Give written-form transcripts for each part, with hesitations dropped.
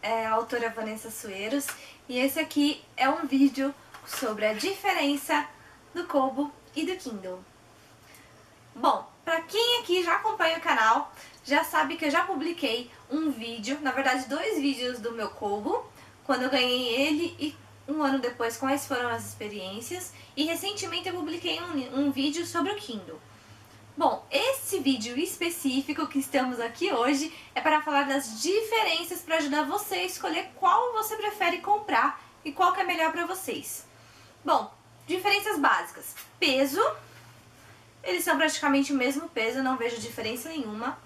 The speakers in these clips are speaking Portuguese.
é a autora Vanessa Sueiros e esse aqui é um vídeo sobre a diferença do Kobo e do Kindle. Bom, pra quem aqui já acompanha o canal, já sabe que eu já publiquei um vídeo, na verdade 2 vídeos do meu Kobo, quando eu ganhei ele e um ano depois quais foram as experiências, e recentemente eu publiquei um vídeo sobre o Kindle. Bom, esse vídeo específico que estamos aqui hoje é para falar das diferenças para ajudar você a escolher qual você prefere comprar e qual que é melhor para vocês. Bom, diferenças básicas. Peso, eles são praticamente o mesmo peso, não vejo diferença nenhuma.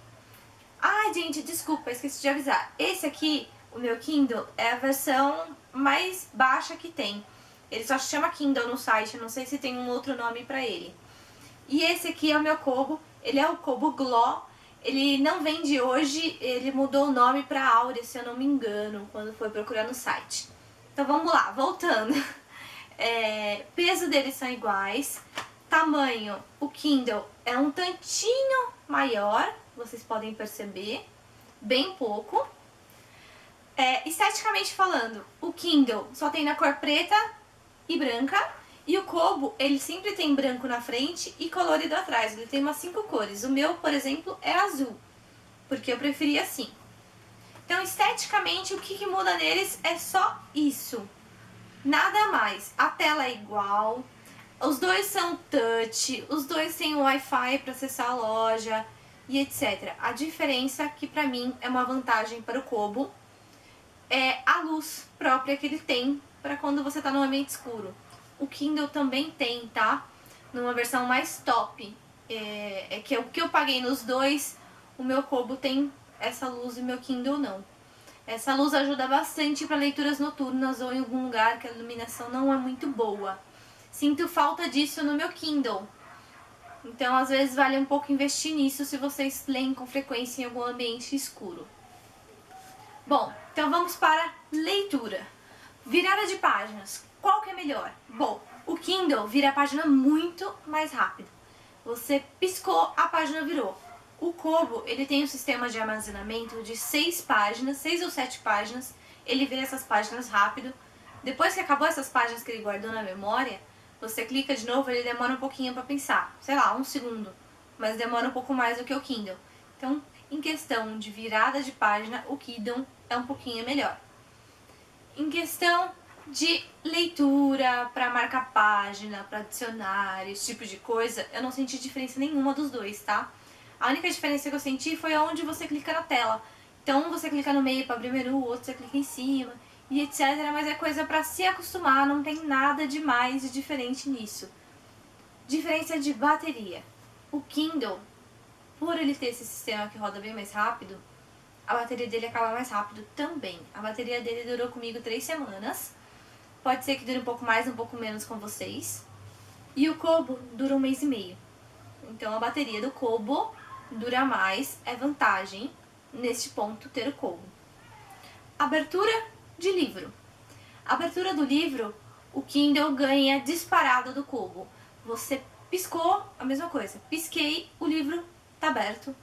Ai, gente, desculpa, esqueci de avisar. Esse aqui, o meu Kindle, é a versão mais baixa que tem. Ele só se chama Kindle no site, não sei se tem um outro nome para ele. E esse aqui é o meu Kobo, ele é o Kobo Glow, ele não vende hoje, ele mudou o nome para Áurea, se eu não me engano, quando foi procurar no site. Então vamos lá, voltando. Peso deles são iguais, tamanho, o Kindle é um tantinho maior, vocês podem perceber, bem pouco. Esteticamente falando, o Kindle só tem na cor preta e branca, e o Kobo, ele sempre tem branco na frente e colorido atrás, ele tem umas 5 cores. O meu, por exemplo, é azul, porque eu preferi assim. Então, esteticamente, o que muda neles é só isso, nada mais. A tela é igual, os dois são touch, os dois têm Wi-Fi para acessar a loja e etc. A diferença, que pra mim é uma vantagem para o Kobo, é a luz própria que ele tem para quando você tá no ambiente escuro. O Kindle também tem, tá? Numa versão mais top. Que o que eu paguei nos dois, o meu Kobo tem essa luz e o meu Kindle não. Essa luz ajuda bastante para leituras noturnas ou em algum lugar que a iluminação não é muito boa. Sinto falta disso no meu Kindle. Então, às vezes, vale um pouco investir nisso se vocês leem com frequência em algum ambiente escuro. Bom, então vamos para leitura. Virada de páginas. Qual que é melhor? Bom, o Kindle vira a página muito mais rápido. Você piscou, a página virou. O Kobo, ele tem um sistema de armazenamento de 6 páginas, 6 ou 7 páginas. Ele vira essas páginas rápido. Depois que acabou essas páginas que ele guardou na memória, você clica de novo, ele demora um pouquinho para pensar. Sei lá, 1 segundo. Mas demora um pouco mais do que o Kindle. Então, em questão de virada de página, o Kindle é um pouquinho melhor. Em questão de leitura, para marcar página, para dicionário, esse tipo de coisa, eu não senti diferença nenhuma dos dois, tá? A única diferença que eu senti foi onde você clica na tela. Então, você clica no meio para abrir o menu, outro você clica em cima e etc. Mas é coisa para se acostumar, não tem nada de mais de diferente nisso. Diferença de bateria. O Kindle, por ele ter esse sistema que roda bem mais rápido, a bateria dele acaba mais rápido também. A bateria dele durou comigo 3 semanas. Pode ser que dure um pouco mais, um pouco menos com vocês. E o Kobo dura 1 mês e meio. Então a bateria do Kobo dura mais, é vantagem neste ponto ter o Kobo. Abertura de livro. A abertura do livro, o Kindle ganha disparado do Kobo. Você piscou, a mesma coisa. Pisquei, o livro tá aberto.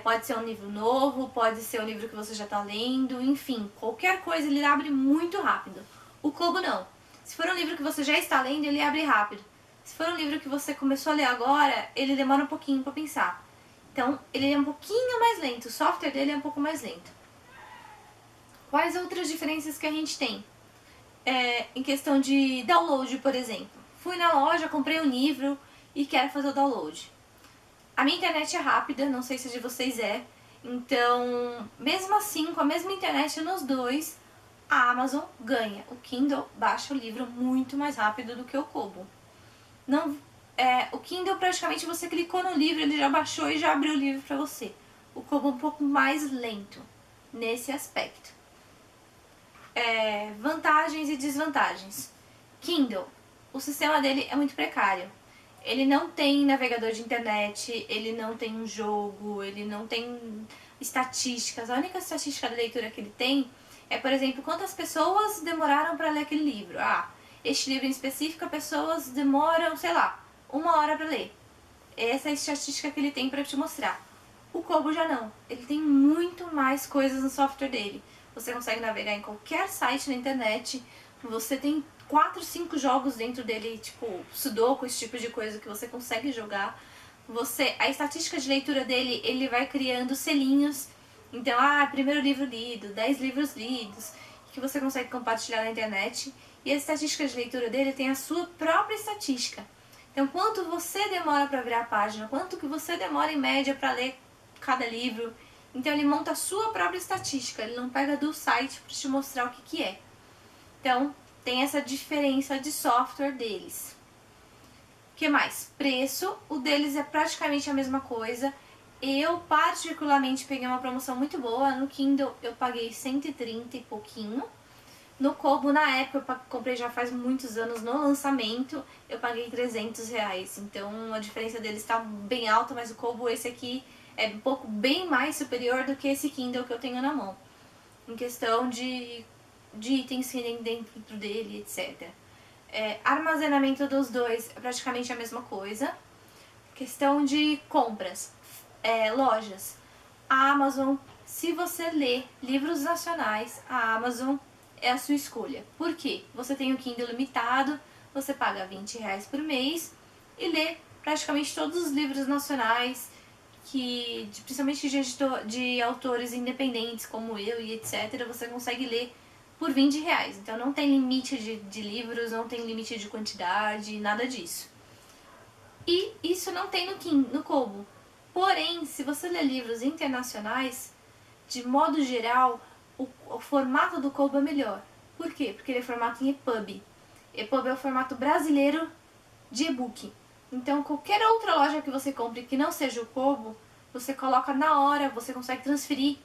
Pode ser um livro novo, pode ser um livro que você já está lendo, enfim, qualquer coisa ele abre muito rápido. O Kobo não. Se for um livro que você já está lendo, ele abre rápido. Se for um livro que você começou a ler agora, ele demora um pouquinho para pensar. Então, ele é um pouquinho mais lento, o software dele é um pouco mais lento. Quais outras diferenças que a gente tem? Em questão de download, por exemplo. Fui na loja, comprei um livro e quero fazer o download. A minha internet é rápida, não sei se a de vocês é, então, mesmo assim, com a mesma internet nos dois, a Amazon ganha. O Kindle baixa o livro muito mais rápido do que o Kobo. O Kindle, praticamente, você clicou no livro, ele já baixou e já abriu o livro para você. O Kobo é um pouco mais lento nesse aspecto. Vantagens e desvantagens. Kindle, o sistema dele é muito precário. Ele não tem navegador de internet, ele não tem um jogo, ele não tem estatísticas. A única estatística da leitura que ele tem é, por exemplo, quantas pessoas demoraram para ler aquele livro. Este livro em específico, as pessoas demoram, sei lá, 1 hora para ler. Essa é a estatística que ele tem para te mostrar. O Kobo já não. Ele tem muito mais coisas no software dele. você consegue navegar em qualquer site na internet, você tem 4, 5 jogos dentro dele, tipo Sudoku, esse tipo de coisa que você consegue jogar. A estatística de leitura dele, ele vai criando selinhos. Então, primeiro livro lido, 10 livros lidos, que você consegue compartilhar na internet. E a estatística de leitura dele tem a sua própria estatística. Então, quanto você demora para virar a página, quanto que você demora em média para ler cada livro. Então, ele monta a sua própria estatística, ele não pega do site para te mostrar o que é. Então, tem essa diferença de software deles. O que mais? Preço, o deles é praticamente a mesma coisa. Eu particularmente peguei uma promoção muito boa, no Kindle eu paguei 130 e pouquinho. No Kobo, na época, eu comprei já faz muitos anos, no lançamento, eu paguei R$300. Então a diferença deles está bem alta, mas o Kobo, esse aqui, é um pouco bem mais superior do que esse Kindle que eu tenho na mão. Em questão de itens que tem dentro dele, etc. Armazenamento dos dois é praticamente a mesma coisa. Questão de compras, lojas. A Amazon, se você lê livros nacionais, a Amazon é a sua escolha. Por quê? Você tem o Kindle limitado, você paga R$20 por mês e lê praticamente todos os livros nacionais, principalmente de autores independentes como eu e etc. Você consegue ler por R$20. Então não tem limite de livros, não tem limite de quantidade, nada disso. E isso não tem no Kobo. Porém, se você lê livros internacionais, de modo geral, o formato do Kobo é melhor. Por quê? Porque ele é formato em EPUB. EPUB é o formato brasileiro de e-book. Então, qualquer outra loja que você compre que não seja o Kobo, você coloca na hora, você consegue transferir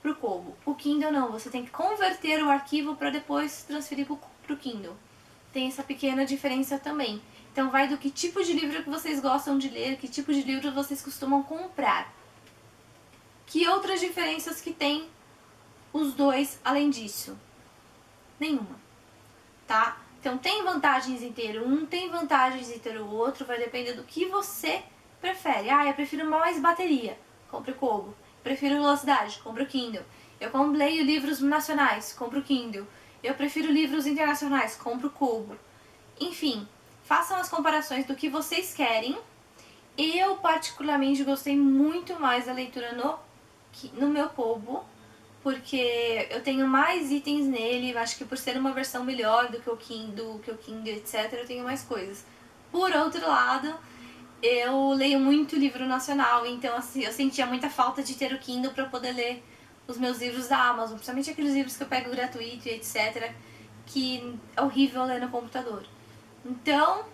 para o Kobo. O Kindle não, você tem que converter o arquivo para depois transferir para o Kindle. Tem essa pequena diferença também. Então vai do que tipo de livro que vocês gostam de ler, que tipo de livro vocês costumam comprar. Que outras diferenças que tem os dois além disso? Nenhuma, tá? Então tem vantagens em ter um, tem vantagens em ter o outro, vai depender do que você prefere. Eu prefiro mais bateria, compre o Kobo. Prefiro velocidade, compre o Kindle. Eu leio livros nacionais, compre o Kindle. Eu prefiro livros internacionais, compre o Kobo. Enfim, façam as comparações do que vocês querem. Eu particularmente gostei muito mais da leitura no meu Kobo, porque eu tenho mais itens nele, acho que por ser uma versão melhor do que o Kindle, etc, eu tenho mais coisas. Por outro lado, eu leio muito livro nacional, então assim, eu sentia muita falta de ter o Kindle para poder ler os meus livros da Amazon, principalmente aqueles livros que eu pego gratuito e etc, que é horrível ler no computador. Então,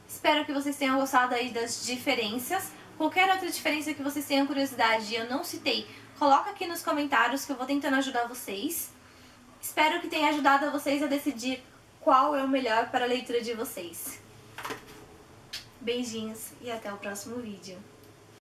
espero que vocês tenham gostado aí das diferenças. Qualquer outra diferença que vocês tenham curiosidade e eu não citei, coloca aqui nos comentários que eu vou tentando ajudar vocês. Espero que tenha ajudado a vocês a decidir qual é o melhor para a leitura de vocês. Beijinhos e até o próximo vídeo.